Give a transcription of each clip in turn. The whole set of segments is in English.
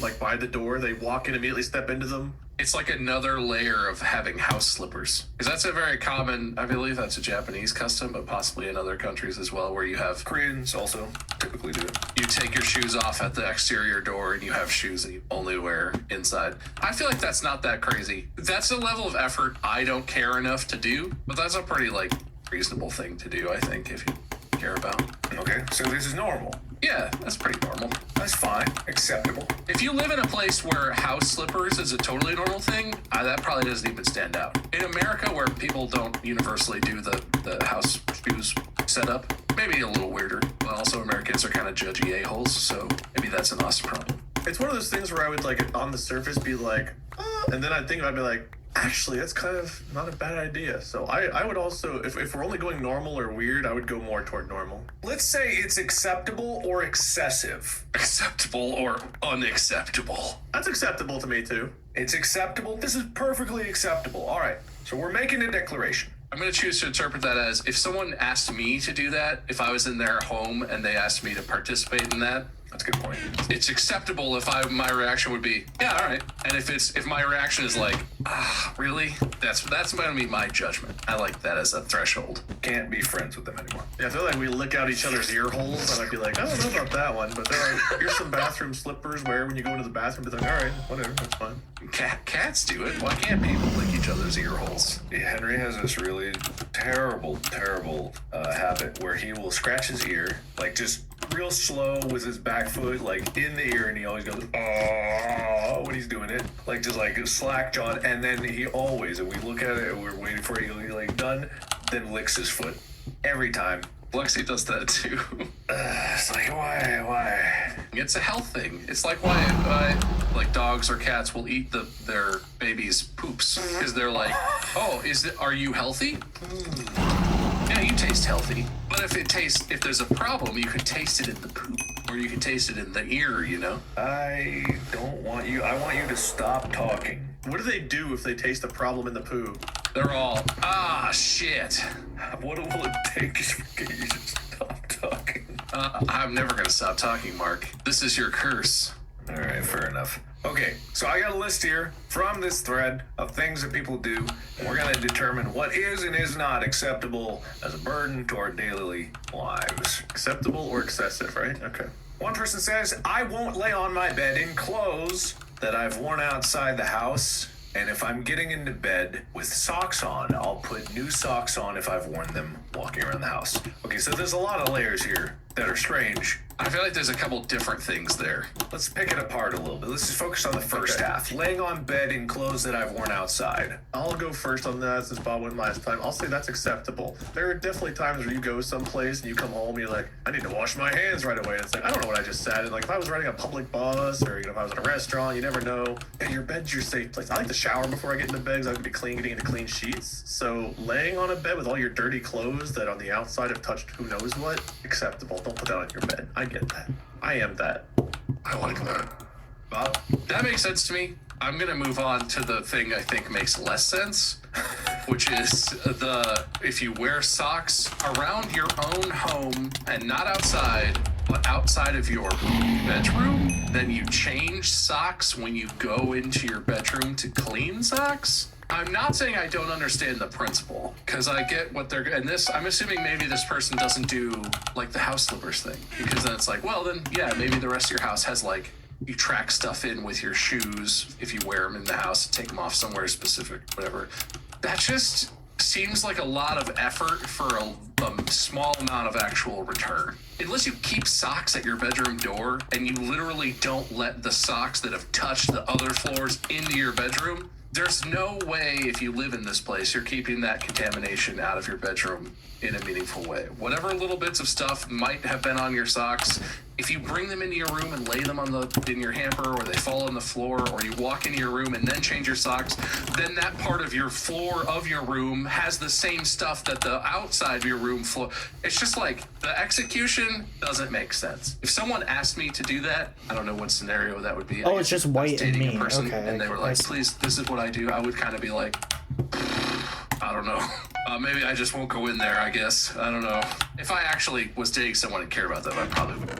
like by the door. They walk in, immediately step into them. It's like another layer of having house slippers. Because that's a very common, I believe that's a Japanese custom, but possibly in other countries as well, where you have... Koreans also typically do it. You take your shoes off at the exterior door and you have shoes that you only wear inside. I feel like that's not that crazy. That's a level of effort I don't care enough to do, but that's a pretty, like, reasonable thing to do, I think, if you care about. Okay, so this is normal. Yeah, that's pretty normal. That's fine. Acceptable. If you live in a place where house slippers is a totally normal thing, that probably doesn't even stand out. In America, where people don't universally do the house shoes setup, maybe a little weirder. But also, Americans are kind of judgy a-holes, so maybe that's an us problem. It's one of those things where I would, like, on the surface be like, and then I'd think I'd be like, actually, that's kind of not a bad idea. So I would also, if we're only going normal or weird, I would go more toward normal. Let's say it's acceptable or excessive. Acceptable or unacceptable? That's acceptable to me, too. It's acceptable. This is perfectly acceptable. All right. So we're making a declaration. I'm going to choose to interpret that as if someone asked me to do that, if I was in their home and they asked me to participate in that, that's a good point. It's acceptable if my reaction would be, yeah, all right. And if my reaction is like, really? That's going to be my judgment. I like that as a threshold. Can't be friends with them anymore. Yeah, I feel like we lick out each other's ear holes, and I'd be like, I don't know about that one, but they're like, here's some bathroom slippers. Wear when you go into the bathroom. But like, all right, whatever, that's fine. Cats do it. Why can't people lick each other's ear holes? Yeah, Henry has this really terrible habit where he will scratch his ear, like just real slow with his back foot, like in the ear, and he always goes, oh, when he's doing it, like just like slack jawed, and then he always, and we look at it and we're waiting for it, he's like done, then licks his foot every time. Lexi does that too. It's like, why? It's a health thing. It's like why like dogs or cats will eat their babies' poops because they're like, oh, are you healthy? Yeah, you taste healthy. But if there's a problem, you could taste it in the poop. Or you can taste it in the ear, you know? I want you to stop talking. What do they do if they taste a problem in the poo? They're all, shit. What will it take to get you to stop talking? I'm never gonna stop talking, Mark. This is your curse. All right, fair enough. Okay, so I got a list here from this thread of things that people do, and we're going to determine what is and is not acceptable as a burden to our daily lives. Acceptable or excessive, right? Okay. One person says, I won't lay on my bed in clothes that I've worn outside the house, and if I'm getting into bed with socks on, I'll put new socks on if I've worn them walking around the house. Okay, so there's a lot of layers here that are strange. I feel like there's a couple different things there. Let's pick it apart a little bit. Let's just focus on the first half. Laying on bed in clothes that I've worn outside. I'll go first on that since Bob went last time. I'll say that's acceptable. There are definitely times where you go someplace and you come home and you're like, I need to wash my hands right away. And it's like, I don't know what I just said. And like if I was riding a public bus or if I was at a restaurant, you never know. And your bed's your safe place. I like to shower before I get into bed because I like to be clean, getting into clean sheets. So laying on a bed with all your dirty clothes that on the outside have touched who knows what, acceptable. Don't put that on your bed. I get that. I am that. I like that. Bob? That makes sense to me. I'm going to move on to the thing I think makes less sense, which is if you wear socks around your own home and not outside, but outside of your bedroom, then you change socks when you go into your bedroom to clean socks. I'm not saying I don't understand the principle, because I get what they're, and this, I'm assuming maybe this person doesn't do, like, the house slippers thing, because then it's like, well, then, yeah, maybe the rest of your house has, like, you track stuff in with your shoes if you wear them in the house, take them off somewhere specific, whatever. That just seems like a lot of effort for a small amount of actual return. Unless you keep socks at your bedroom door, and you literally don't let the socks that have touched the other floors into your bedroom, there's no way if you live in this place, you're keeping that contamination out of your bedroom in a meaningful way. Whatever little bits of stuff might have been on your socks, if you bring them into your room and lay them in your hamper, or they fall on the floor, or you walk into your room and then change your socks, then that part of your floor of your room has the same stuff that the outside of your room floor. It's just like the execution doesn't make sense. If someone asked me to do that, I don't know what scenario that would be. Oh, it's just white and mean. Person, okay. And they were like, please, this is what I do. I would kind of be like, I don't know. Maybe I just won't go in there, I guess. I don't know. If I actually was dating someone and cared about them, I probably would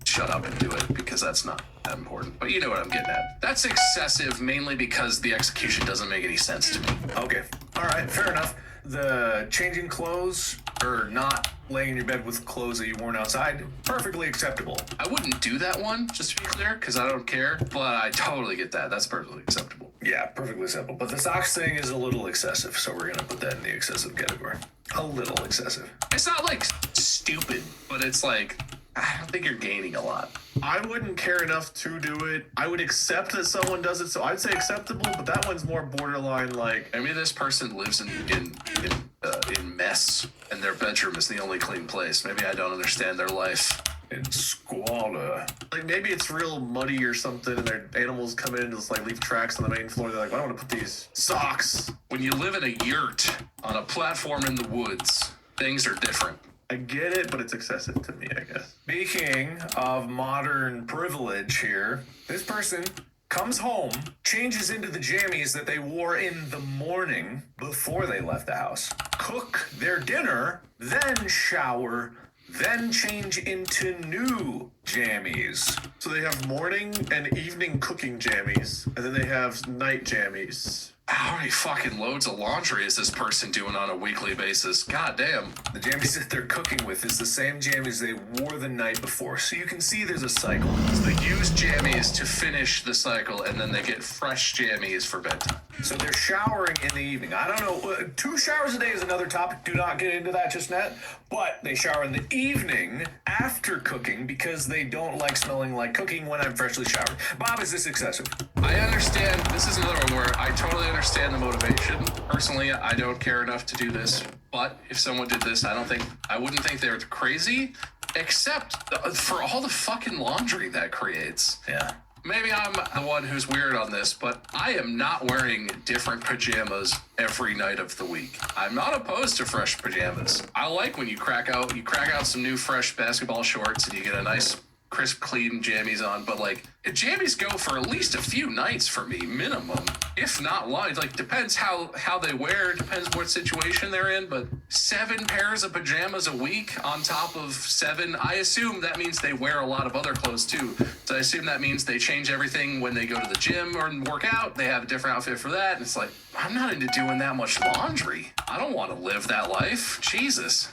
shut up and do it because that's not that important. But you know what I'm getting at. That's excessive mainly because the execution doesn't make any sense to me. Okay. All right. Fair enough. The changing clothes or not laying in your bed with clothes that you worn outside, perfectly acceptable. I wouldn't do that one, just to be clear, because I don't care, but I totally get that. That's perfectly acceptable. Yeah, perfectly acceptable. But the socks thing is a little excessive, so we're gonna put that in the excessive category. A little excessive. It's not like stupid, but it's like, I don't think you're gaining a lot. I wouldn't care enough to do it. I would accept that someone does it, so I'd say acceptable, but that one's more borderline like... Maybe this person lives in mess, and their bedroom is the only clean place. Maybe I don't understand their life. In squalor. Like, maybe it's real muddy or something, and their animals come in and just, like, leave tracks on the main floor. They're like, well, I don't want to put these socks. When you live in a yurt on a platform in the woods, things are different. I get it, but it's excessive to me, I guess. Speaking of modern privilege here, this person comes home, changes into the jammies that they wore in the morning before they left the house, cook their dinner, then shower, then change into new jammies. So they have morning and evening cooking jammies, and then they have night jammies. How many fucking loads of laundry is this person doing on a weekly basis? God damn. The jammies that they're cooking with is the same jammies they wore the night before, so you can see there's a cycle. So they use jammies to finish the cycle, and then they get fresh jammies for bedtime. So they're showering in the evening. I don't know, 2 showers a day is another topic. Do not get into that just yet. But they shower in the evening after cooking because they don't like smelling like cooking when I'm freshly showered. Bob, is this excessive? I understand. This is another one where I totally understand the motivation. Personally, I don't care enough to do this. But if someone did this, I wouldn't think they're crazy, except for all the fucking laundry that creates. Yeah. Maybe I'm the one who's weird on this, but I am not wearing different pajamas every night of the week. I'm not opposed to fresh pajamas. I like when you crack out some new fresh basketball shorts and you get a nice crisp, clean jammies on, but like jammies go for at least a few nights for me, minimum, if not long. Like depends how they wear, depends what situation they're in, but 7 pairs of pajamas a week on top of 7, I assume that means they wear a lot of other clothes too. So I assume that means they change everything when they go to the gym or work out. They have a different outfit for that. And it's like, I'm not into doing that much laundry. I don't want to live that life. Jesus.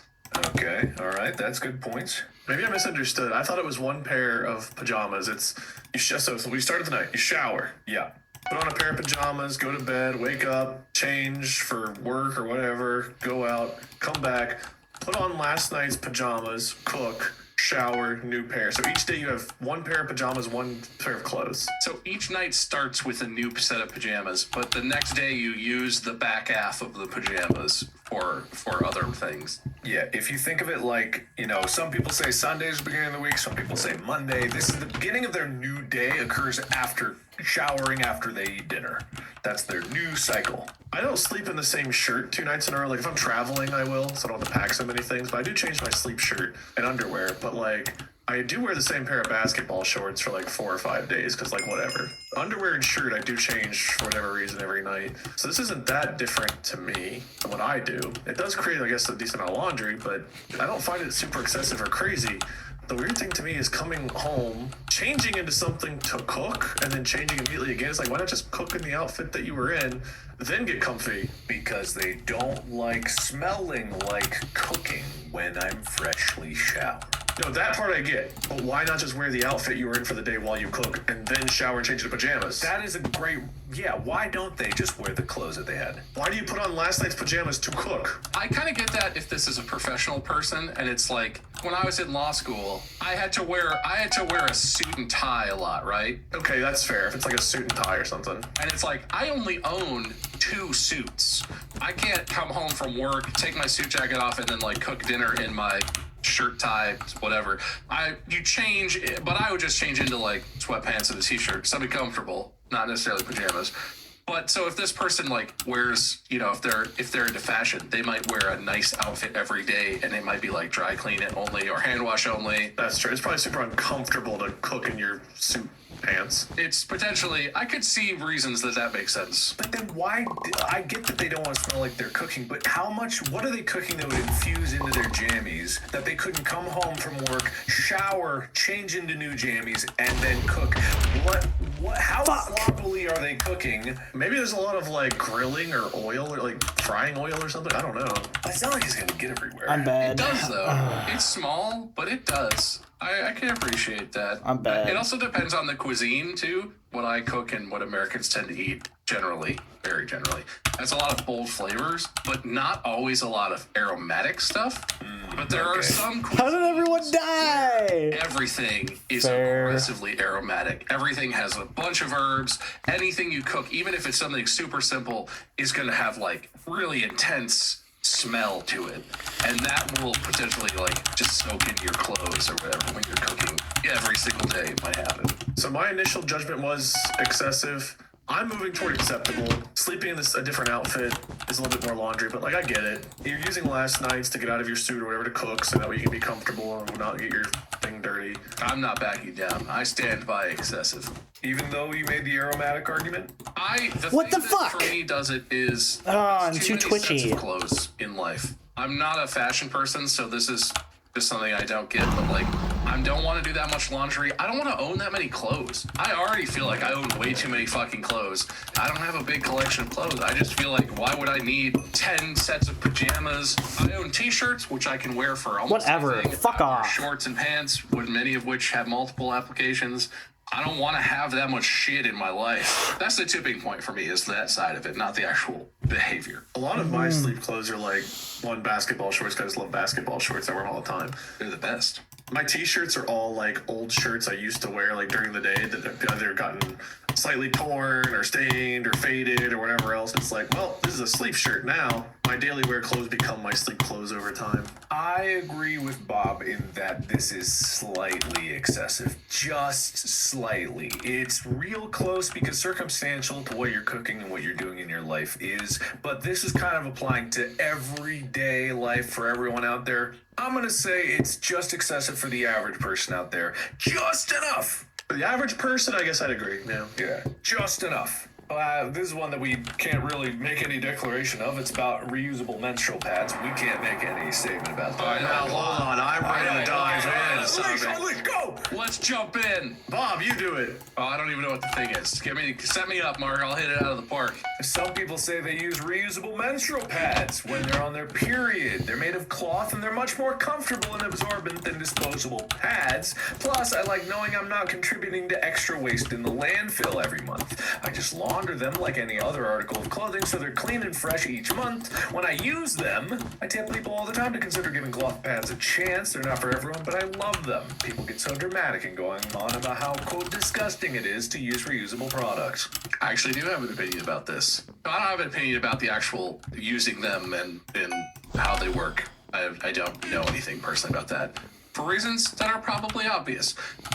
Okay, all right, that's good points. Maybe I misunderstood. I thought it was 1 pair of pajamas. So we start of the night. You shower. Yeah. Put on a pair of pajamas, go to bed, wake up, change for work or whatever, go out, come back, put on last night's pajamas, cook, shower, new pair. So each day you have 1 pair of pajamas, 1 pair of clothes. So each night starts with a new set of pajamas, but the next day you use the back half of the pajamas for other things. Yeah, if you think of it like, some people say Sunday's the beginning of the week, some people say Monday. This is the beginning of their new day, occurs after showering after they eat dinner. That's their new cycle. I don't sleep in the same shirt 2 nights in a row. Like if I'm traveling, I will, so I don't have to pack so many things, but I do change my sleep shirt and underwear, but like I do wear the same pair of basketball shorts for like 4 or 5 days because, like, whatever. Underwear and shirt I do change for whatever reason every night. So this isn't that different to me than what I do. It does create, I guess, a decent amount of laundry, but I don't find it super excessive or crazy. The weird thing to me is coming home, changing into something to cook, and then changing immediately again. It's like, why not just cook in the outfit that you were in, then get comfy? Because they don't like smelling like cooking when I'm freshly showered. No, that part I get. But why not just wear the outfit you were in for the day while you cook and then shower and change into pajamas? That is a great... Yeah, why don't they just wear the clothes that they had? Why do you put on last night's pajamas to cook? I kind of get that if this is a professional person, and it's like when I was in law school, I had to wear a suit and tie a lot, right? Okay, that's fair. If it's like a suit and tie or something. And it's like I only own 2 suits. I can't come home from work, take my suit jacket off, and then like cook dinner in my shirt, tie, whatever. You change, but I would just change into like sweatpants and a t-shirt, something comfortable, not necessarily pajamas. But so if this person like wears, if they're into fashion, they might wear a nice outfit every day, and it might be like dry clean it only or hand wash only. That's true. It's probably super uncomfortable to cook in your suit pants. It's potentially, I could see reasons that makes sense. But then why? I get that they don't want to smell like they're cooking, but what are they cooking that would infuse into their jammies that they couldn't come home from work, shower, change into new jammies, and then cook? How sloppily are they cooking? Maybe there's a lot of like grilling or oil or like frying oil or something. I don't know. It's not like it's gonna get everywhere. I'm bad. It does though. It's small, but it does. I can appreciate that. I'm bad. It also depends on the cuisine too. What I cook and what Americans tend to eat generally, very generally, has a lot of bold flavors, but not always a lot of aromatic stuff. But there are some cuisines. How did everyone die? Everything is Fair. aggressively aromatic. Everything has a bunch of herbs. Anything you cook, even if it's something super simple, is going to have like really intense smell to it, and that will potentially like just soak into your clothes or whatever when you're cooking. Every single day it might happen. So my initial judgment was excessive. I'm moving toward acceptable. Sleeping in a different outfit is a little bit more laundry, but like I get it. You're using last nights to get out of your suit or whatever to cook, so that way you can be comfortable and not get your thing dirty. I'm not backing down. I stand by excessive. Even though you made the aromatic argument? What the thing fuck? that for me does it is Oh, I'm there's too many twitchy. sets of clothes in life. I'm not a fashion person, so this is just something I don't get, but like I don't want to do that much laundry. I don't want to own that many clothes. I already feel like I own way too many fucking clothes. I don't have a big collection of clothes. I just feel like, why would I need 10 sets of pajamas? I own t-shirts, which I can wear for almost Whatever. anything. Fuck I wear off. Shorts and pants, many of which have multiple applications. I don't want to have that much shit in my life. That's the tipping point for me, is that side of it, not the actual behavior. A lot of my sleep clothes are like one basketball shorts. 'Cause I just love basketball shorts. I wear them all the time. They're the best. My t-shirts are all like old shirts I used to wear like during the day that have either gotten slightly torn or stained or faded or whatever else. It's like, well, this is a sleep shirt now. My daily wear clothes become my sleep clothes over time. I agree with Bob in that this is slightly excessive. Just slightly. It's real close because circumstantial to what you're cooking and what you're doing in your life is, but this is kind of applying to everyday life for everyone out there. I'm going to say it's just excessive for the average person out there. Just enough. For the average person, I guess I'd agree. Yeah, just enough. This is one that we can't really make any declaration of. It's about reusable menstrual pads. We can't make any statement about that. Now, hold on. I'm ready to dive in. Let's go! Let's jump in. Bob, you do it. Oh, I don't even know what the thing is. Set me up, Mark. I'll hit it out of the park. Some people say they use reusable menstrual pads when they're on their period. They're made of cloth and they're much more comfortable and absorbent than disposable pads. Plus, I like knowing I'm not contributing to extra waste in the landfill every month. I just launder them like any other article of clothing so they're clean and fresh each month. When I use them, I tell people all the time to consider giving cloth pads a chance. They're not for everyone, but I love them. People get so dramatic and going on about how, quote, disgusting it is to use reusable products. I actually do have an opinion about this. I don't have an opinion about the actual using them and how they work. I don't know anything personally about that, for reasons that are probably obvious.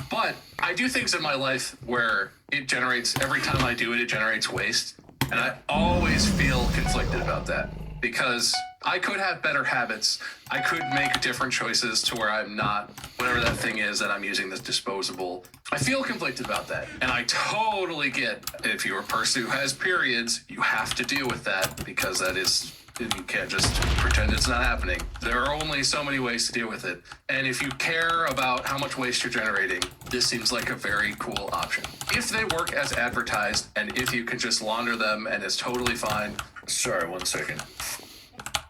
But I do things in my life where it generates, every time I do it, it generates waste. And I always feel conflicted about that because I could have better habits. I could make different choices to where I'm not, whatever that thing is that I'm using that's disposable. I feel conflicted about that. And I totally get, if you're a person who has periods, you have to deal with that because that is, you can't just pretend it's not happening. There are only so many ways to deal with it. And if you care about how much waste you're generating, this seems like a very cool option. If they work as advertised and if you can just launder them and it's totally fine. Sorry, 1 second.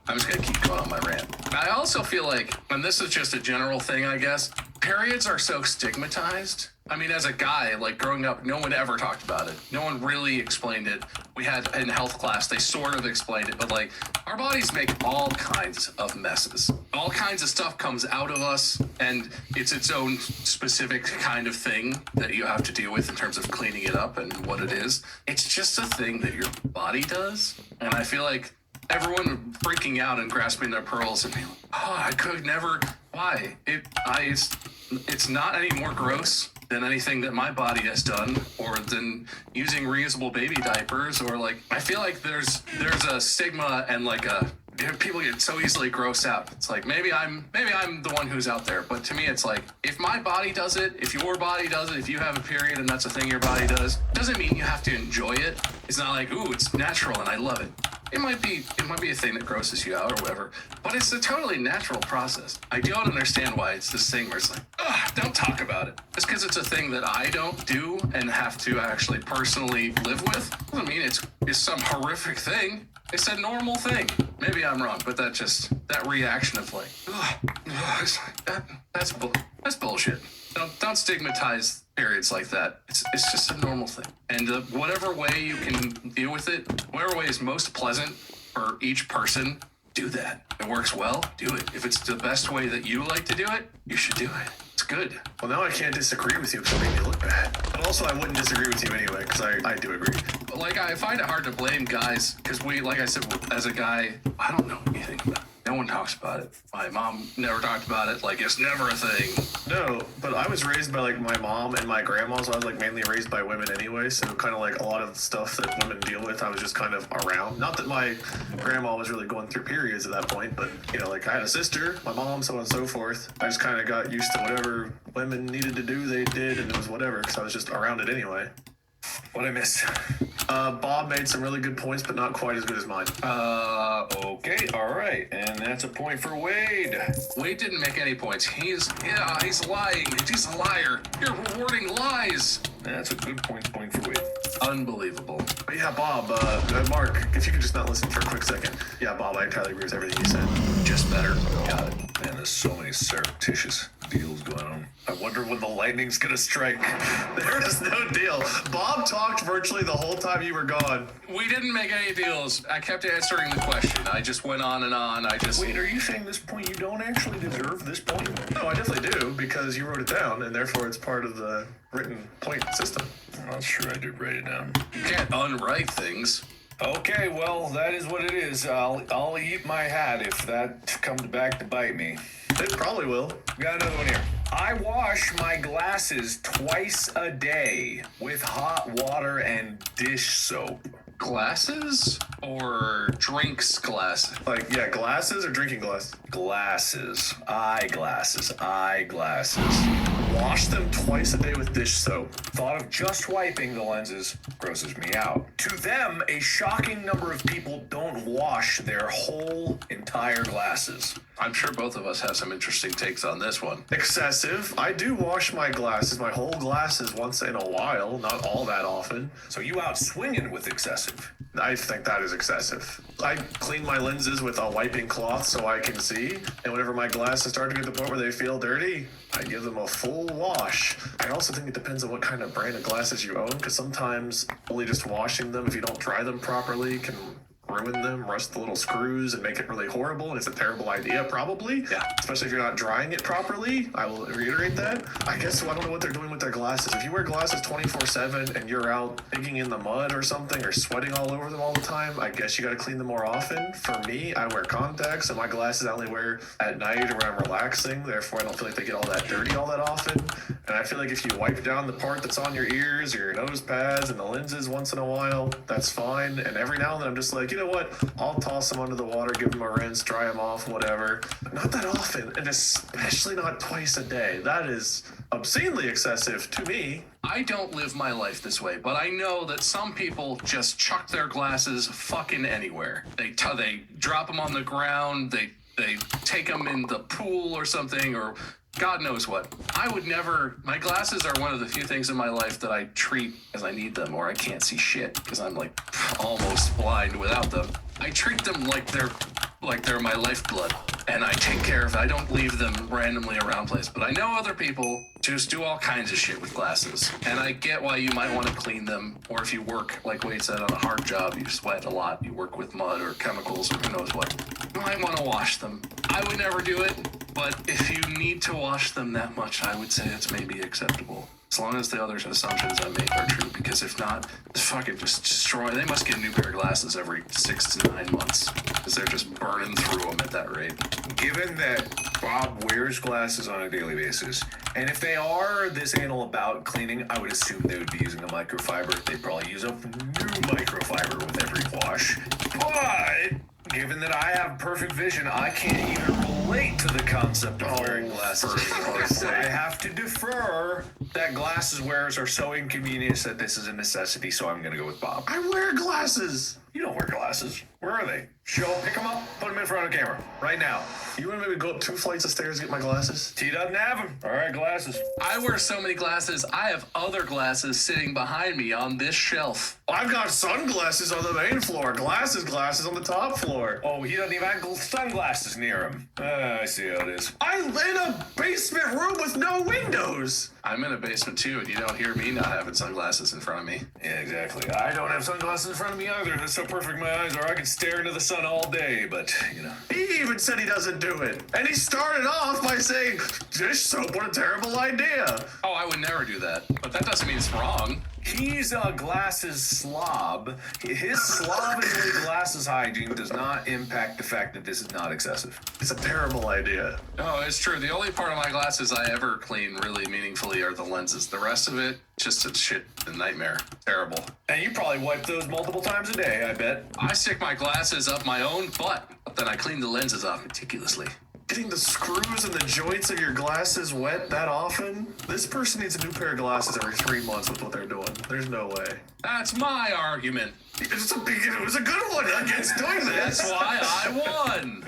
I'm just gonna keep going on my rant. I also feel like, and this is just a general thing, I guess, periods are so stigmatized. I mean, as a guy, like growing up, no one ever talked about it. No one really explained it. We had in health class, they sort of explained it, but like our bodies make all kinds of messes. All kinds of stuff comes out of us, and it's its own specific kind of thing that you have to deal with in terms of cleaning it up and what it is. It's just a thing that your body does, and I feel like everyone freaking out and grasping their pearls and being like, oh, I could never. Why? It's not any more gross than anything that my body has done, or than using reusable baby diapers, or like, I feel like there's a stigma and like people get so easily grossed out. It's like maybe I'm the one who's out there, but to me it's like, if my body does it, if your body does it, if you have a period and that's a thing your body does, doesn't mean you have to enjoy it. It's not like, ooh, it's natural and I love it. It might be a thing that grosses you out or whatever, but it's a totally natural process. I don't understand why it's this thing where it's like, don't talk about it. Just because it's a thing that I don't do and have to actually personally live with doesn't mean it's some horrific thing. It's a normal thing. Maybe I'm wrong, but that reaction of like, that's bullshit. Don't stigmatize periods like that. It's just a normal thing. And whatever way you can deal with it, whatever way is most pleasant for each person, do that. If it works well, do it. If it's the best way that you like to do it, you should do it. It's good. Well, now I can't disagree with you because it made me look bad. But also, I wouldn't disagree with you anyway because I do agree. But like, I find it hard to blame guys because like I said, as a guy, I don't know anything about it. No one talks about it. My mom never talked about it. Like, it's never a thing. No, but I was raised by like my mom and my grandma, so I was like mainly raised by women anyway. So kind of like a lot of the stuff that women deal with, I was just kind of around. Not that my grandma was really going through periods at that point, but you know, like I had a sister, my mom, so on and so forth. I just kind of got used to whatever women needed to do, they did, and it was whatever because I was just around it anyway. What I miss? Bob made some really good points, but not quite as good as mine. Okay, all right, and that's a point for Wade. Wade didn't make any points. He's lying. He's a liar. You're rewarding lies. That's a good point for Wade. Unbelievable. But yeah, Bob, Mark, if you could just not listen for a quick second. Yeah, Bob, I entirely agree with everything you said. Just better. Got it. Man, there's so many surreptitious deals going on. I wonder when the lightning's gonna strike. There is no deal. Bob talked virtually the whole time you were gone. We didn't make any deals. I kept answering the question. I just went on and on. Wait, are you saying this point you don't actually deserve this point? No, I definitely do, because you wrote it down, and therefore it's part of the written point system. I'm not sure I did write it down. You can't unwrite things. Okay, well, that is what it is. I'll eat my hat if that comes back to bite me. It probably will. We got another one here. I wash my glasses twice a day with hot water and dish soap. Glasses or drinks glasses? Like, yeah, glasses or drinking glass? Glasses. Eyeglasses. Wash them twice a day with dish soap. Thought of just wiping the lenses grosses me out. To them, a shocking number of people don't wash their whole entire glasses. I'm sure both of us have some interesting takes on this one. Excessive. I do wash my glasses, my whole glasses, once in a while, not all that often. So you out swinging with excessive. I think that is excessive. I clean my lenses with a wiping cloth so I can see, and whenever my glasses start to get to the point where they feel dirty, I give them a full wash. I also think it depends on what kind of brand of glasses you own, because sometimes only just washing them, if you don't dry them properly, can ruin them, rust the little screws, and make it really horrible, and it's a terrible idea, probably. Yeah. Especially if you're not drying it properly. I will reiterate that. I guess I don't know what they're doing with their glasses. If you wear glasses 24/7 and you're out digging in the mud or something, or sweating all over them all the time, I guess you gotta clean them more often. For me, I wear contacts, and my glasses I only wear at night or when I'm relaxing, therefore I don't feel like they get all that dirty all that often. And I feel like if you wipe down the part that's on your ears or your nose pads and the lenses once in a while, that's fine. And every now and then I'm just like, you know what? I'll toss them under the water, give them a rinse, dry them off, whatever. But not that often, and especially not twice a day. That is obscenely excessive to me. I don't live my life this way, but I know that some people just chuck their glasses fucking anywhere. They drop them on the ground, they take them in the pool or something, or God knows what. I would never. My glasses are one of the few things in my life that I treat as I need them, or I can't see shit because I'm like almost blind without them. I treat them like they're my lifeblood, and I take care of it. I don't leave them randomly around place. But I know other people just do all kinds of shit with glasses, and I get why you might want to clean them, or if you work, like Wade said, on a hard job, you sweat a lot, you work with mud or chemicals or who knows what, you might want to wash them. I would never do it. But if you need to wash them that much, I would say it's maybe acceptable. As long as the other assumptions I make are true, because if not, fucking just destroy. They must get a new pair of glasses every 6 to 9 months, because they're just burning through them at that rate. Given that Bob wears glasses on a daily basis, and if they are this anal about cleaning, I would assume they would be using a microfiber. They'd probably use a new microfiber with every wash. But given that I have perfect vision, I can't even relate to the concept of wearing glasses anymore. So I have to defer that glasses wearers are so inconvenient that this is a necessity, so I'm going to go with Bob. I wear glasses. You don't wear glasses. Where are they? Pick them up, put them in front of the camera, right now. You want to maybe go up 2 flights of stairs and get my glasses? T doesn't have them. All right, glasses. I wear so many glasses, I have other glasses sitting behind me on this shelf. I've got sunglasses on the main floor, glasses on the top floor. Oh, he doesn't even have sunglasses near him. I see how it is. I'm in a basement room with no windows. I'm in a basement too, and you don't hear me not having sunglasses in front of me. Yeah, exactly. I don't have sunglasses in front of me either. That's so perfect my eyes are. I can stare into the sun all day, but, you know. He even said he doesn't do it. And he started off by saying, dish soap, what a terrible idea. Oh, I would never do that, but that doesn't mean it's wrong. He's a glasses slob. His slovenly glasses hygiene does not impact the fact that this is not excessive. It's a terrible idea. No, it's true. The only part of my glasses I ever clean really meaningfully are the lenses. The rest of it, just a nightmare. Terrible. And you probably wipe those multiple times a day, I bet. I stick my glasses up my own butt, but then I clean the lenses off meticulously. Getting the screws and the joints of your glasses wet that often? This person needs a new pair of glasses every 3 months with what they're doing. There's no way. That's my argument. It was a good one against doing this. That's why I won.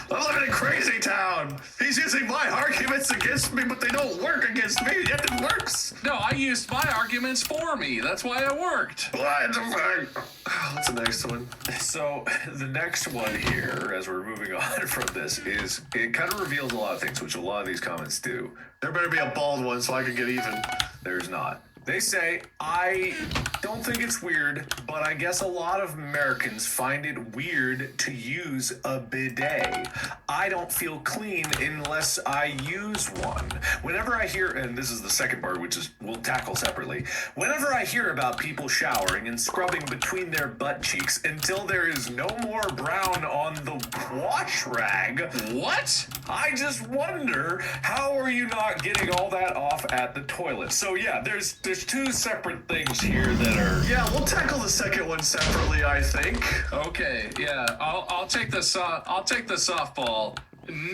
I'm living in crazy town. He's using my arguments against me, but they don't work against me, yet it works. No, I used my arguments for me. That's why it worked. What's the next one? So the next one here, as we're moving on from this, is it kind of reveals a lot of things, which a lot of these comments do. There better be a bald one so I can get even. There's not. They say, I don't think it's weird, but I guess a lot of Americans find it weird to use a bidet. I don't feel clean unless I use one. Whenever I hear, and this is the second part, which is we'll tackle separately. Whenever I hear about people showering and scrubbing between their butt cheeks until there is no more brown on the wash rag, What? I just wonder, how are you not getting all that off at the toilet? So yeah, there's 2 separate things here that are... Yeah, we'll tackle the second one separately, I think. Okay, yeah, I'll take the softball.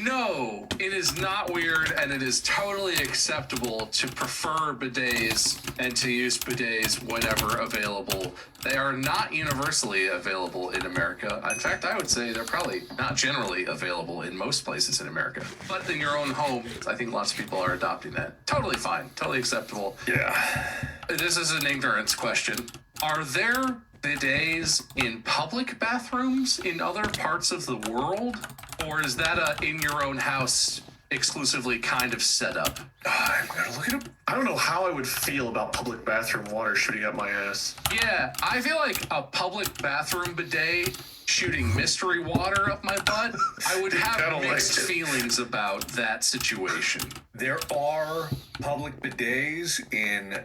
No, it is not weird, and it is totally acceptable to prefer bidets and to use bidets whenever available. They are not universally available in America. In fact, I would say they're probably not generally available in most places in America. But in your own home, I think lots of people are adopting that. Totally fine, totally acceptable. Yeah. This is an ignorance question. Are there bidets in public bathrooms in other parts of the world? Or is that a in your own house exclusively kind of setup? I'm gonna look it up. I don't know how I would feel about public bathroom water shooting up my ass. Yeah, I feel like a public bathroom bidet shooting mystery water up my butt, I would have kinda mixed liked it. feelings about that situation. There are public bidets in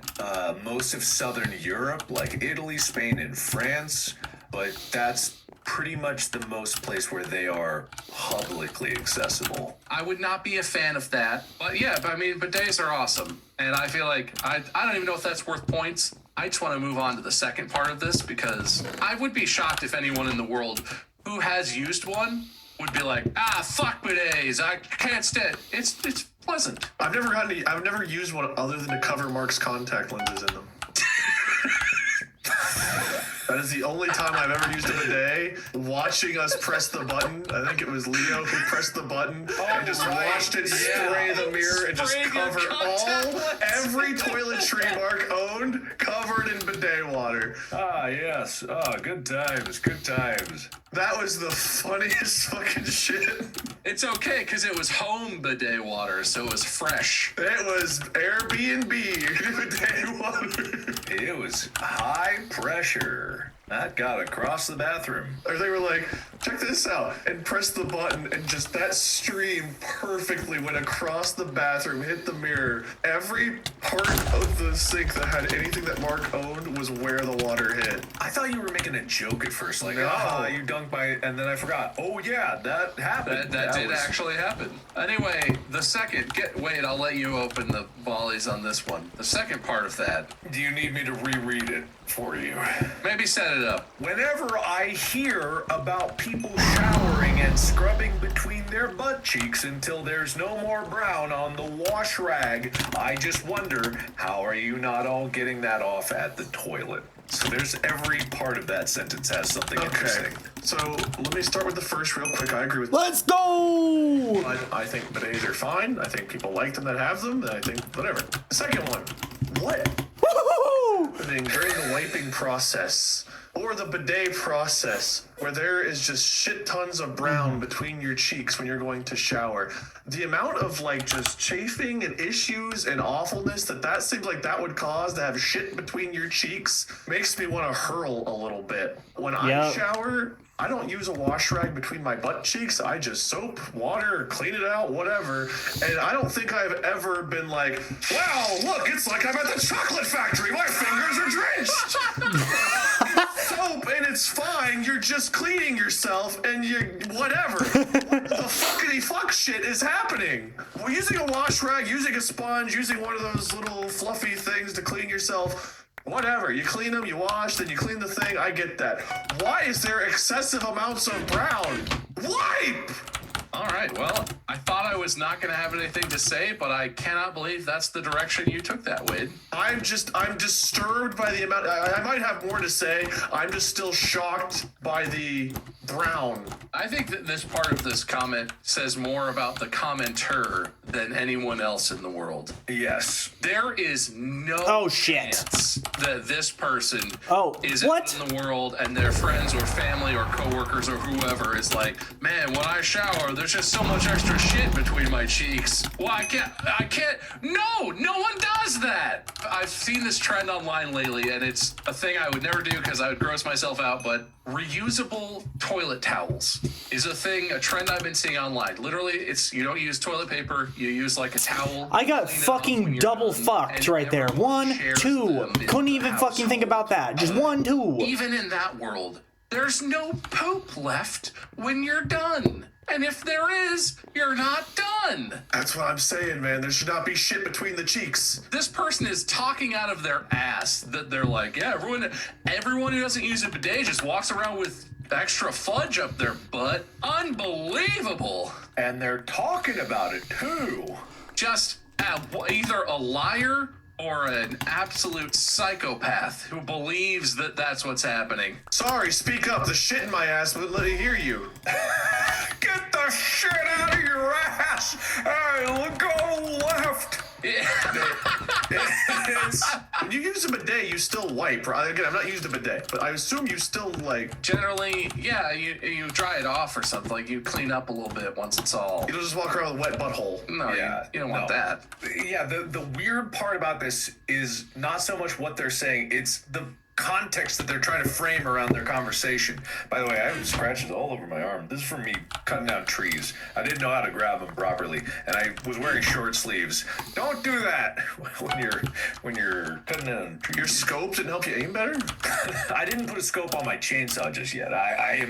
most of Southern Europe, like Italy, Spain, and France, but that's pretty much the most place where they are publicly accessible. I would not be a fan of that. But yeah, I mean, bidets are awesome. And I feel like, I don't even know if that's worth points. I just want to move on to the second part of this because I would be shocked if anyone in the world who has used one would be like, fuck bidets, I can't stand it. It's pleasant. I've never used one other than to cover Mark's contact lenses in them. That is the only time I've ever used a bidet. Watching us press the button. I think it was Leo who pressed the button and just watched it spray the mirror and just Spraying your cover contact every toiletry Mark owned covered in bidet water. Ah, yes. Good times, good times. That was the funniest fucking shit. It's okay because it was home bidet water, so it was fresh. It was Airbnb bidet water. It was high pressure. That got across the bathroom. Or they were like, check this out, and press the button, and just that stream perfectly went across the bathroom, hit the mirror. Every part of the sink that had anything that Mark owned was where the water hit. I thought you were making a joke at first, like, No. you dunked by, and then I forgot. Oh yeah, that happened. That did was- actually happen. Anyway, the second, Wade, I'll let you open the volleys on this one. The second part of that, Do you need me to reread it for you? maybe set it up. Whenever I hear about people showering and scrubbing between their butt cheeks until there's no more brown on the wash rag, I just wonder, how are you not all getting that off at the toilet? So there's every part of that sentence has something Okay, interesting. so let me start with the first real quick. I agree with Let's go! I think bidets are fine. I think people like them that have them, and I think whatever. The second one, what Woo! happening during the wiping process or the bidet process where there is just shit tons of brown between your cheeks when you're going to shower? The amount of like just chafing and issues and awfulness that seems like that would cause to have shit between your cheeks makes me want to hurl a little bit. When I Yep. shower, I don't use a wash rag between my butt cheeks. I just soap, water, clean it out, whatever. And I don't think I've ever been like, wow, look, it's like I'm at the chocolate factory. My fingers are drenched. Soap and it's fine. You're just cleaning yourself and you whatever. What the fuckity fuck shit is happening? We're using a wash rag, using a sponge, using one of those little fluffy things to clean yourself. Whatever, you clean them, you wash, then you clean the thing, I get that. Why is there excessive amounts of brown? Wipe! All right, well, I thought I was not going to have anything to say, but I cannot believe that's the direction you took that, Wade. I'm disturbed by the amount, I might have more to say, I'm just still shocked by the brown. I think that this part of this comment says more about the commenter than anyone else in the world. Yes. There is no Oh, shit. chance that this person Oh, is what? out in the world and their friends or family or coworkers or whoever is like, man, when I shower, there's just so much extra shit between my cheeks. Well, I can't, no one does that. I've seen this trend online lately, and it's a thing I would never do because I would gross myself out, but reusable toilet towels is a trend I've been seeing online. Literally, it's, you don't use toilet paper, you use like a towel. I got clean it up fucking when you're double done, fucked and right there. everyone 1, shares 2. them in Couldn't the even fucking think household. about that. Just 1, 2. Even in that world, there's no poop left when you're done. And if there is, you're not done. That's what I'm saying, man. There should not be shit between the cheeks. This person is talking out of their ass that they're like, yeah, everyone who doesn't use a bidet just walks around with extra fudge up their butt. Unbelievable. And they're talking about it too. Just either a liar or an absolute psychopath who believes that that's what's happening. Sorry, speak up. The shit in my ass wouldn't let me hear you. Get the shit out of your ass! Hey, go left! When you use a bidet, you still wipe. Right? Again, I've not used a bidet, but I assume you still like. Generally, yeah, you dry it off or something. Like you clean up a little bit once it's all. You don't just walk around with a wet butthole. No, you don't want no. that. Yeah, the weird part about this is not so much what they're saying, it's the context that they're trying to frame around their conversation. By the way, I have scratches all over my arm. This is from me cutting down trees. I didn't know how to grab them properly, and I was wearing short sleeves. Don't do that when you're cutting down trees. Your scope didn't help you aim better? I didn't put a scope on my chainsaw just yet. I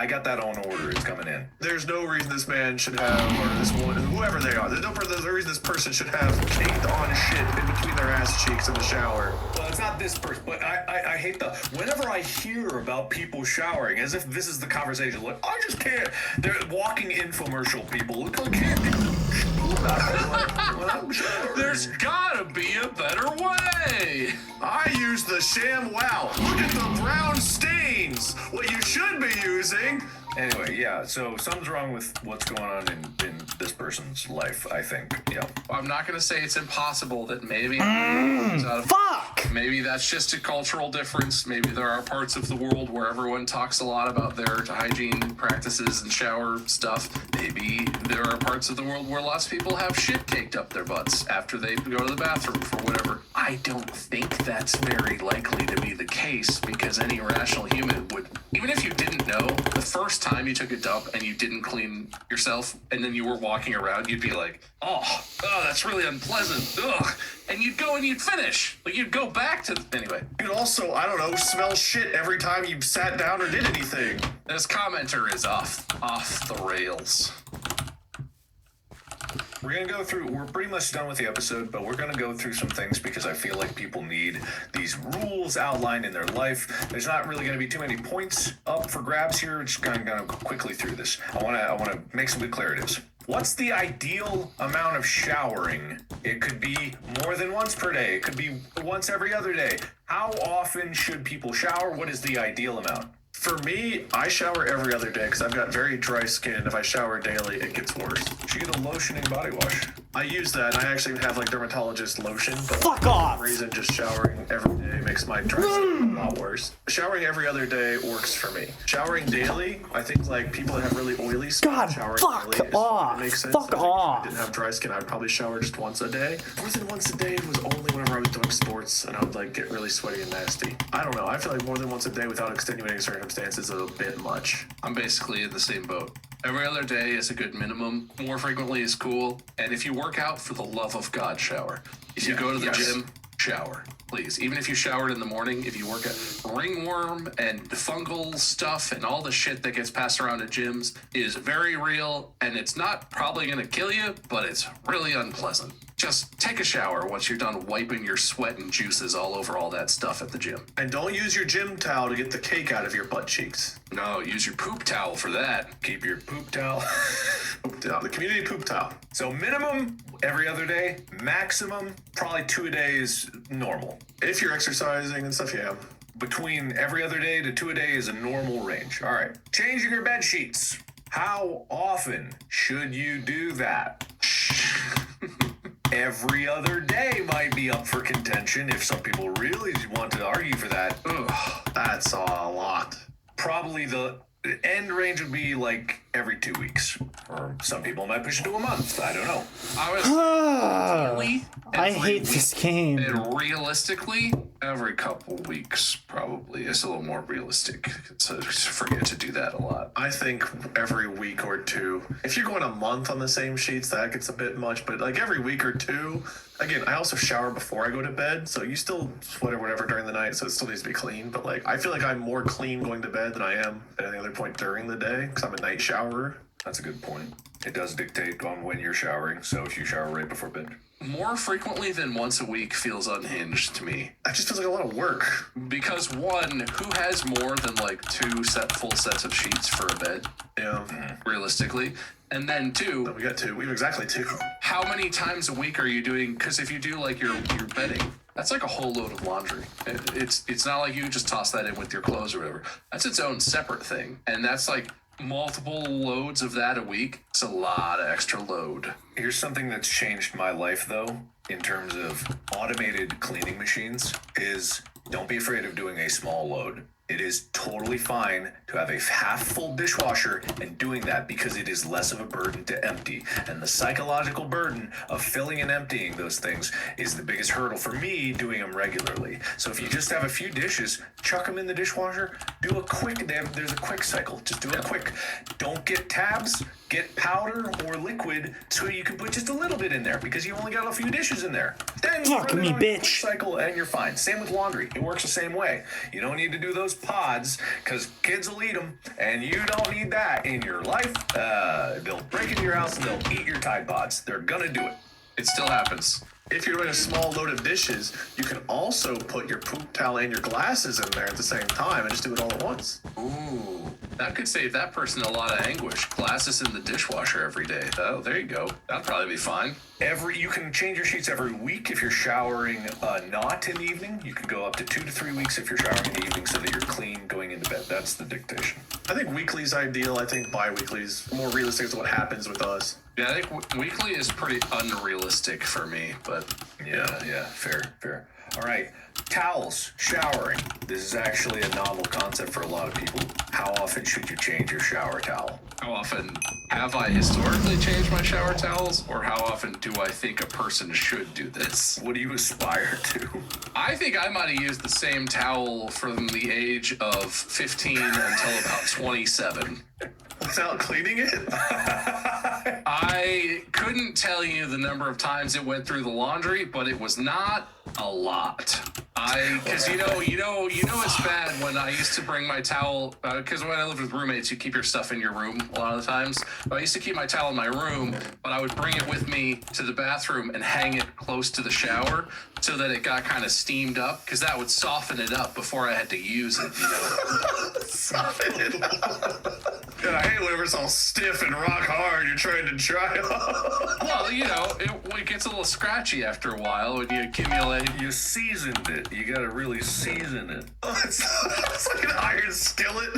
got that on order. It's coming in. There's no reason this man should have, or this woman, whoever they are, there's no reason this person should have caked on shit in between their ass cheeks in the shower. Well, it's not this person, but I hate whenever I hear about people showering, as if this is the conversation, like, I just can't, they're walking infomercial people, look, I can't There's gotta be a better way. I use the sham wow. Look at the brown stains. What you should be using. Anyway, yeah, so something's wrong with what's going on in this person's life, I think. Yeah. I'm not gonna say it's impossible that maybe Fuck! maybe that's just a cultural difference. Maybe there are parts of the world where everyone talks a lot about their hygiene practices and shower stuff. Maybe there are parts of the world where lots of people have shit caked up their butts after they go to the bathroom for whatever. I don't think that's very likely to be the case. case because any rational human would, even if you didn't know, the first time you took a dump and you didn't clean yourself and then you were walking around, you'd be like, oh, that's really unpleasant. Ugh. And you'd go and you'd finish. Like, you'd go back to, anyway. You'd also, I don't know, smell shit every time you sat down or did anything. This commenter is off the rails. We're going to go through, we're pretty much done with the episode, but we're going to go through some things because I feel like people need these rules outlined in their life. There's not really going to be too many points up for grabs here. We're just going to go quickly through this. I want to make some good claritives. What's the ideal amount of showering? It could be more than once per day. It could be once every other day. How often should people shower? What is the ideal amount? For me, I shower every other day because I've got very dry skin. If I shower daily, it gets worse. You should get a lotioning body wash. I use that, and I actually have like dermatologist lotion, but Fuck for off! some reason just showering every day makes my dry skin a lot worse. Showering every other day works for me. Showering daily, I think like people that have really oily skin, God, showering fuck daily off. makes sense. Fuck I think off. If I didn't have dry skin, I'd probably shower just once a day. More than once a day was only whenever I was doing sports, and I would like get really sweaty and nasty. I don't know. I feel like more than once a day without extenuating circumstances is a bit much. I'm basically in the same boat. Every other day is a good minimum. More frequently is cool. And if you work out, for the love of God, shower. If you go to the gym, shower. Please. Even if you showered in the morning, if you work out, ringworm and fungal stuff and all the shit that gets passed around at gyms is very real, and it's not probably going to kill you, but it's really unpleasant. Just take a shower once you're done wiping your sweat and juices all over all that stuff at the gym. And don't use your gym towel to get the cake out of your butt cheeks. No, use your poop towel for that. Keep your poop towel. Poop towel, the community poop towel. So minimum every other day, maximum probably 2 a day is normal. If you're exercising and stuff, yeah. Between every other day to 2 a day is a normal range. All right. Changing your bed sheets. How often should you do that? Every other day might be up for contention if some people really want to argue for that. Ugh, that's a lot. Probably the end range would be like every 2 weeks. Or some people might push it to a month. I don't know. I was really I every hate week. this game. And realistically, every couple weeks probably is a little more realistic. So just forget to do that a lot. I think every week or two. If you're going a month on the same sheets, that gets a bit much. But like every week or two, again, I also shower before I go to bed. So you still sweat or whatever during the night. So it still needs to be clean. But like, I feel like I'm more clean going to bed than I am at any other point during the day because I'm a night showerer. That's a good point. It does dictate on when you're showering. So if you shower right before bed. More frequently than once a week feels unhinged to me. That just feels like a lot of work. Because one, who has more than like full sets of sheets for a bed, Yeah. realistically? And then two, We got two. We have exactly two. how many times a week are you doing? Because if you do like your bedding, that's like a whole load of laundry. It's not like you just toss that in with your clothes or whatever. That's its own separate thing, and that's like multiple loads of that a week. It's a lot of extra load. Here's something that's changed my life, though, in terms of automated cleaning machines, is don't be afraid of doing a small load. It is totally fine to have a half-full dishwasher and doing that because it is less of a burden to empty. And the psychological burden of filling and emptying those things is the biggest hurdle for me doing them regularly. So if you just have a few dishes, chuck them in the dishwasher, do a quick, there's a quick cycle. Just do it quick. Don't get tabs, get powder or liquid so you can put just a little bit in there because you only got a few dishes in there. Then Fuck run it me, on a quick bitch. cycle and you're fine. Same with laundry. It works the same way. You don't need to do those pods because kids will eat them and you don't need that in your life. They'll break into your house and they'll eat your Tide Pods. They're gonna do it. It still happens. If you're doing a small load of dishes, you can also put your poop towel and your glasses in there at the same time and just do it all at once. Ooh, that could save that person a lot of anguish. Glasses in the dishwasher every day. Oh, there you go. That'd probably be fine. You can change your sheets every week if you're showering not in the evening. You can go up to 2 to 3 weeks if you're showering in the evening so that you're clean going into bed. That's the dictation. I think weekly's ideal. I think bi-weekly's more realistic to what happens with us. Yeah, I think weekly is pretty unrealistic for me, but Yeah, fair. All right, towels, showering. This is actually a novel concept for a lot of people. How often should you change your shower towel? How often have I historically changed my shower towels, or how often do I think a person should do this? What do you aspire to? I think I might have used the same towel from the age of 15 until about 27. Without cleaning it? I couldn't tell you the number of times it went through the laundry, but it was not a lot. Because you know it's bad when I used to bring my towel. Because when I lived with roommates, you keep your stuff in your room a lot of the times. But I used to keep my towel in my room, but I would bring it with me to the bathroom and hang it close to the shower so that it got kind of steamed up. Because that would soften it up before I had to use it. You know. Soften it up. God, I hate whenever it's all stiff and rock hard. You're trying to dry off. Well, you know, it gets a little scratchy after a while when you accumulate. You seasoned it. You gotta really season it. Oh, it's like an iron skillet.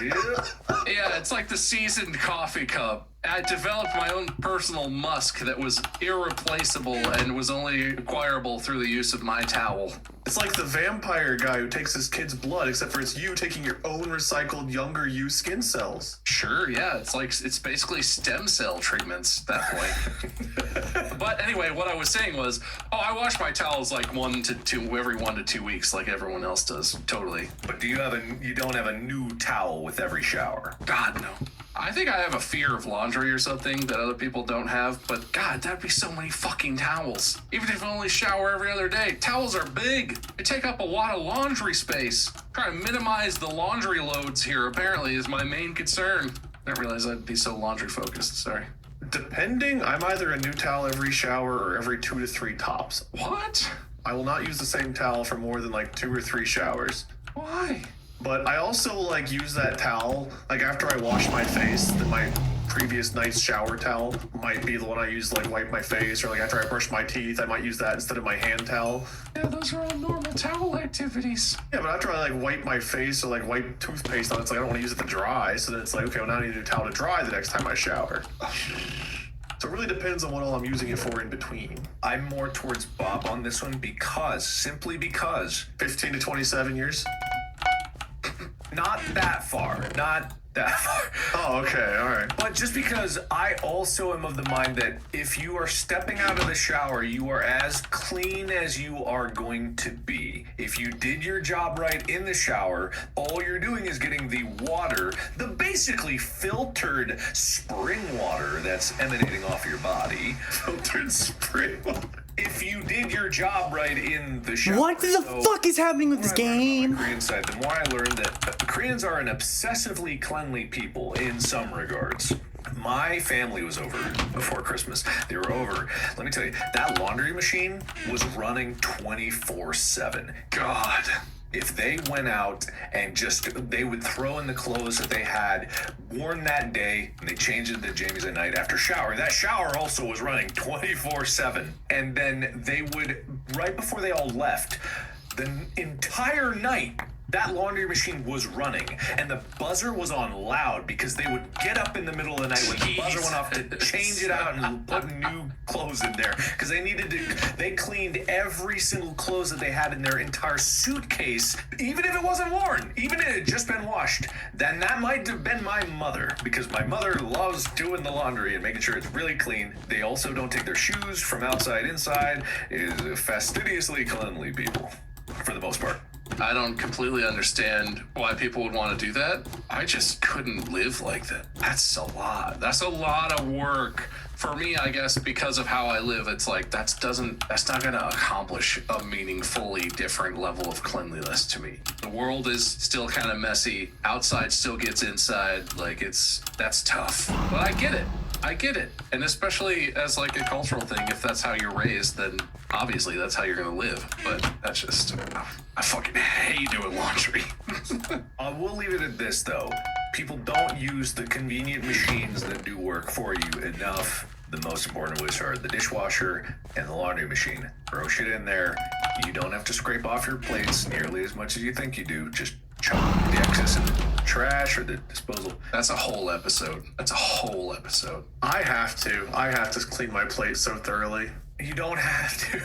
Yeah. Yeah, it's like the seasoned coffee cup. I developed my own personal musk that was irreplaceable and was only acquirable through the use of my towel. It's like the vampire guy who takes his kid's blood, except for it's you taking your own recycled younger you skin cells. Sure, yeah, it's basically stem cell treatments at that point. But anyway, what I was saying was, I wash my towels like every 1 to 2 weeks, like everyone else does. Totally. But you don't have a new towel with every shower? God, no. I think I have a fear of laundry or something that other people don't have, but God, that'd be so many fucking towels. Even if I only shower every other day, towels are big. They take up a lot of laundry space. Trying to minimize the laundry loads here, apparently, is my main concern. I didn't realize I'd be so laundry focused, sorry. Depending, I'm either a new towel every shower or every 2 to 3 tops. What? I will not use the same towel for more than like 2 or 3 showers. Why? But I also like use that towel, like after I wash my face, then my previous night's shower towel might be the one I use to like wipe my face, or like after I brush my teeth, I might use that instead of my hand towel. Yeah, those are all normal towel activities. Yeah, but after I like wipe my face or like wipe toothpaste on it, it's like I don't want to use it to dry, so then it's like, okay, well now I need a new towel to dry the next time I shower. So it really depends on what all I'm using it for in between. I'm more towards Bob on this one simply because 15 to 27 years? not that far. Oh, okay, all right. But just because I also am of the mind that if you are stepping out of the shower, you are as clean as you are going to be. If you did your job right in the shower, all you're doing is getting the water, the basically filtered spring water that's emanating off your body. Filtered spring water. If you did your job right in the shower. What the fuck is happening with this The more I learned on game? the Korean side, the more I learned that Koreans are an obsessively cleanly people in some regards. My family was over before Christmas. They were over. Let me tell you, that laundry machine was running 24/7. God. If they went out and they would throw in the clothes that they had worn that day, and they changed it to Jamie's at night after shower. That shower also was running 24/7. And then they would, right before they all left, the entire night, that laundry machine was running, and the buzzer was on loud because they would get up in the middle of the night when the buzzer went off to change it out and put new clothes in there because they cleaned every single clothes that they had in their entire suitcase, even if it wasn't worn, even if it had just been washed. Then that might have been my mother, because my mother loves doing the laundry and making sure it's really clean. They also don't take their shoes from outside inside. Is fastidiously cleanly people for the most part. I don't completely understand why people would want to do that. I just couldn't live like that. That's a lot. That's a lot of work. For me, I guess, because of how I live, it's like that's not going to accomplish a meaningfully different level of cleanliness to me. The world is still kind of messy. Outside still gets inside. Like that's tough. But I get it. And especially as like a cultural thing, if that's how you're raised, then obviously that's how you're going to live. But that's just, I fucking hate doing laundry. We'll leave it at this, though. People don't use the convenient machines that do work for you enough. The most important of which are the dishwasher and the laundry machine. Throw shit in there. You don't have to scrape off your plates nearly as much as you think you do. Just chuck the excess in the trash or the disposal. That's a whole episode. I have to clean my plate so thoroughly. You don't have to.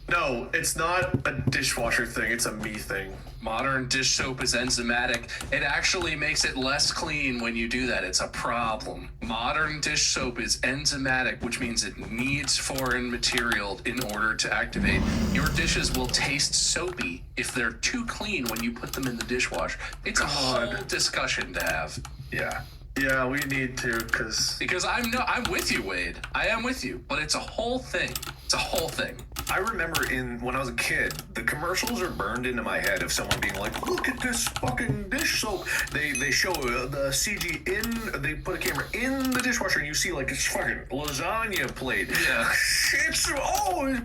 No, it's not a dishwasher thing. It's a me thing. Modern dish soap is enzymatic. It actually makes it less clean when you do that. It's a problem. Modern dish soap is enzymatic, which means it needs foreign material in order to activate. Your dishes will taste soapy if they're too clean when you put them in the dishwasher. It's a whole discussion to have. Yeah. Yeah, we need to, Because I'm with you, Wade. I am with you, but it's a whole thing. It's a whole thing. I remember when I was a kid, the commercials are burned into my head of someone being like, look at this fucking dish soap. They show the CG they put a camera in the dishwasher and you see like this fucking lasagna plate. Yeah. It's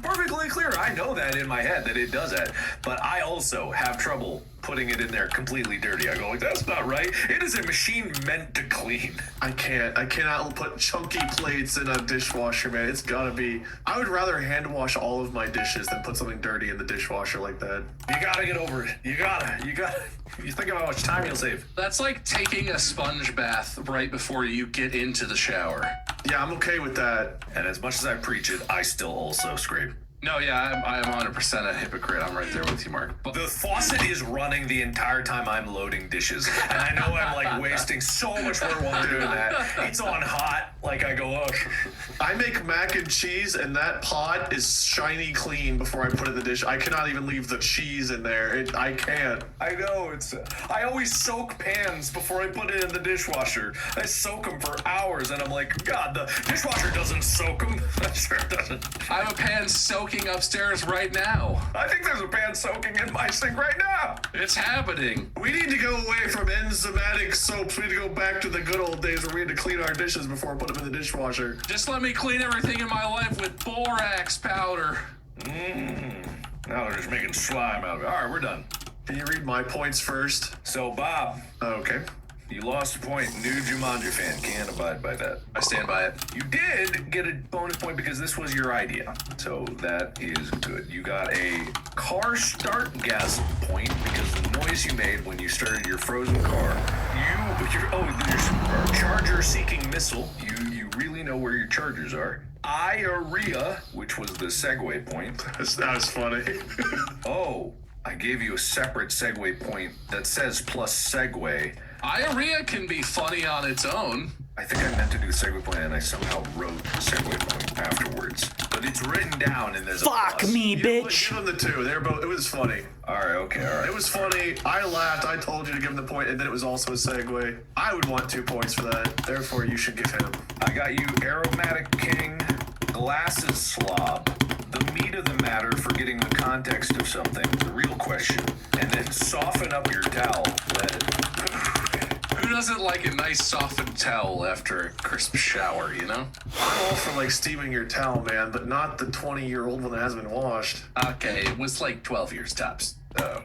perfectly clear. I know that in my head that it does that. But I also have trouble putting it in there completely dirty. I go like, that's not right. It is a machine meant to clean. I cannot put chunky plates in a dishwasher, man. It's gotta be. I would rather hand wash all of my dishes than put something dirty in the dishwasher like that. You gotta get over it. You gotta. You think about how much time you'll save. That's like taking a sponge bath right before you get into the shower. Yeah, I'm okay with that. And as much as I preach it, I still also scrape. No, yeah, I'm 100% a hypocrite. I'm right there with you, Mark. But The faucet is running the entire time I'm loading dishes. And I know I'm like wasting so much more while I'm doing that. It's on hot. Like I go, oh. I make mac and cheese, and that pot is shiny clean before I put it in the dish. I cannot even leave the cheese in there. I can't. I know, I always soak pans before I put it in the dishwasher. I soak them for hours and I'm like, God, the dishwasher doesn't soak them. That sure doesn't. I have a pan soaking upstairs right now. I think there's a pan soaking in my sink right now. It's happening. We need to go away from enzymatic soaps. We need to go back to the good old days where we had to clean our dishes before we put them in the dishwasher. Just let me clean everything in my life with borax powder. Now they're just making slime out of it. All right, we're done. Can you read my points first? So, Bob, Okay. you lost a point. New Jumanji fan. Can't abide by that. I stand by it. You did get a bonus point because this was your idea. So that is good. You got a car start gas point because the noise you made when you started your frozen car. Your charger seeking missile. You really know where your chargers are. Iarea, which was the segue point. That was funny. Oh, I gave you a separate segue point that says plus segue. Diarrhea can be funny on its own. I think I meant to do segue point and I somehow wrote segue point afterwards. But it's written down and there's a Fuck plus. me, You know what? bitch. Give them the two. They're both. It was funny. All right, okay, all right. It was funny. I laughed. I told you to give him the point, and then it was also a segue. I would want 2 points for that. Therefore, you should give him. I got you Aromatic King, Glasses Slob, the meat of the matter for getting the context of something, the real question, and then soften up your towel. Let it. Who doesn't like a nice softened towel after a crisp shower, you know? I'm all for like steaming your towel, man, but not the 20-year-old one that hasn't been washed. Okay, it was like 12 years tops.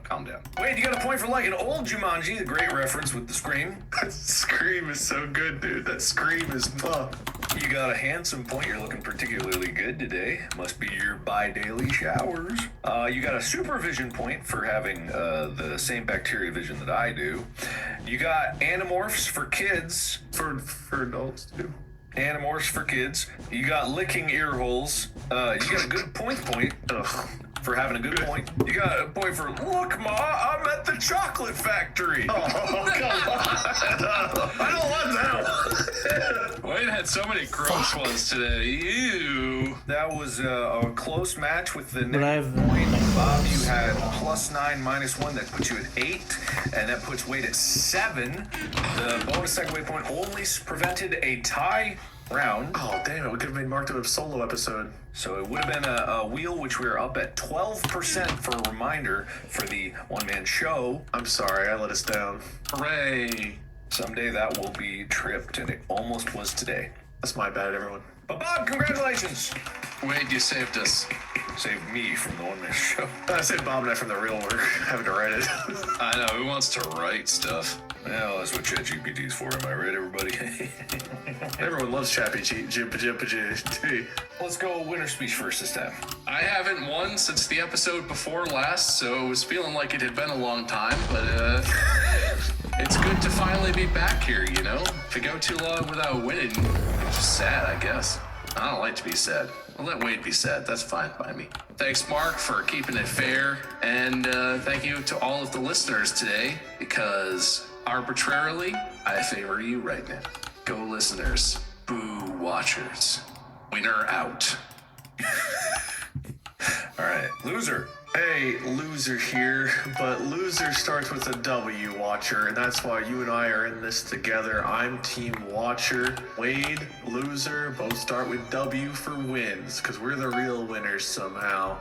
Calm down. Wait, you got a point for liking old Jumanji, the great reference with the scream. That scream is so good, dude. That scream is tough. You got a handsome point. You're looking particularly good today. Must be your bi-daily showers. You got a supervision point for having the same bacteria vision that I do. You got Animorphs for kids. For adults, too. Animorphs for kids. You got licking ear holes. You got a good point Ugh. for having a good point. You got a point for, look, Ma, I'm at the chocolate factory. Oh, come on. I don't want that one. Wade had so many gross ones today. Ew. That was a close match with the But I negative have point. Bob, you had +9 -1. That puts you at 8, and that puts Wade at 7. The bonus segue point only prevented a tie round. Oh, damn it. We could have made Mark do a solo episode. So it would have been a wheel, which we are up at 12% for a reminder for the one-man show. I'm sorry. I let us down. Hooray. Someday that will be tripped, and it almost was today. That's my bad, everyone. But Bob, congratulations! Wade, you saved us. Saved me from the one-man show. I said Bob and I from the real work, having to write it. I know, who wants to write stuff? Well, that's what ChatGPT's for, am I right, everybody? Everyone loves Chappy Jip. Let's go winner speech first this time. I haven't won since the episode before last, so it was feeling like it had been a long time, but it's good to finally be back here, you know? If you go too long without winning, it's just sad, I guess. I don't like to be sad. I'll let Wade be sad. That's fine by me. Thanks, Mark, for keeping it fair. And thank you to all of the listeners today, because arbitrarily, I favor you right now. Go listeners. Boo watchers. Winner out. All right, loser. Hey, loser here, but loser starts with a W, Watcher, and that's why you and I are in this together. I'm Team Watcher. Wade, loser, both start with W for wins, because we're the real winners somehow.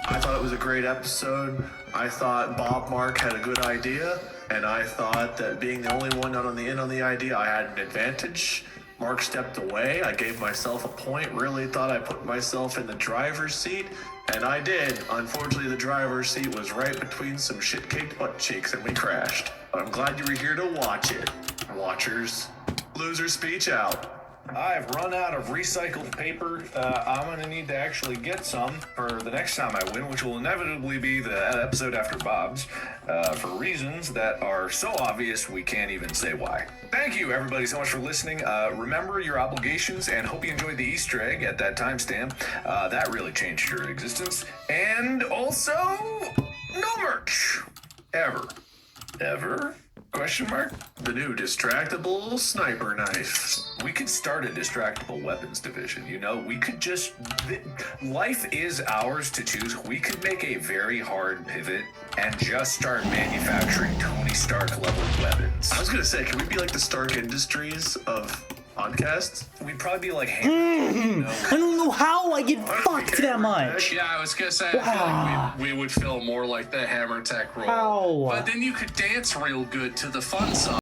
I thought it was a great episode. I thought Bob Mark had a good idea, and I thought that being the only one not on the in on the idea, I had an advantage. Mark stepped away. I gave myself a point. Really thought I put myself in the driver's seat, and I did. Unfortunately, the driver's seat was right between some shit-caked butt cheeks, and we crashed. But I'm glad you were here to watch it, watchers. Loser speech out. I've run out of recycled paper. I'm going to need to actually get some for the next time I win, which will inevitably be the episode after Bob's, for reasons that are so obvious we can't even say why. Thank you, everybody, so much for listening. Remember your obligations, and hope you enjoyed the Easter egg at that timestamp. That really changed your existence. And also, no merch. Ever. Ever? Question mark? The new distractible sniper knife. We could start a distractible weapons division, you know? We could just... Life is ours to choose. We could make a very hard pivot and just start manufacturing Tony Stark level weapons. I was gonna say, can we be like the Stark Industries of podcasts? We'd probably be like... you know? I don't know how I get fucked that much. Yeah, I was gonna say, I feel like we would feel more like the Hammer Tech role. Ow. But then you could dance real good to the fun song.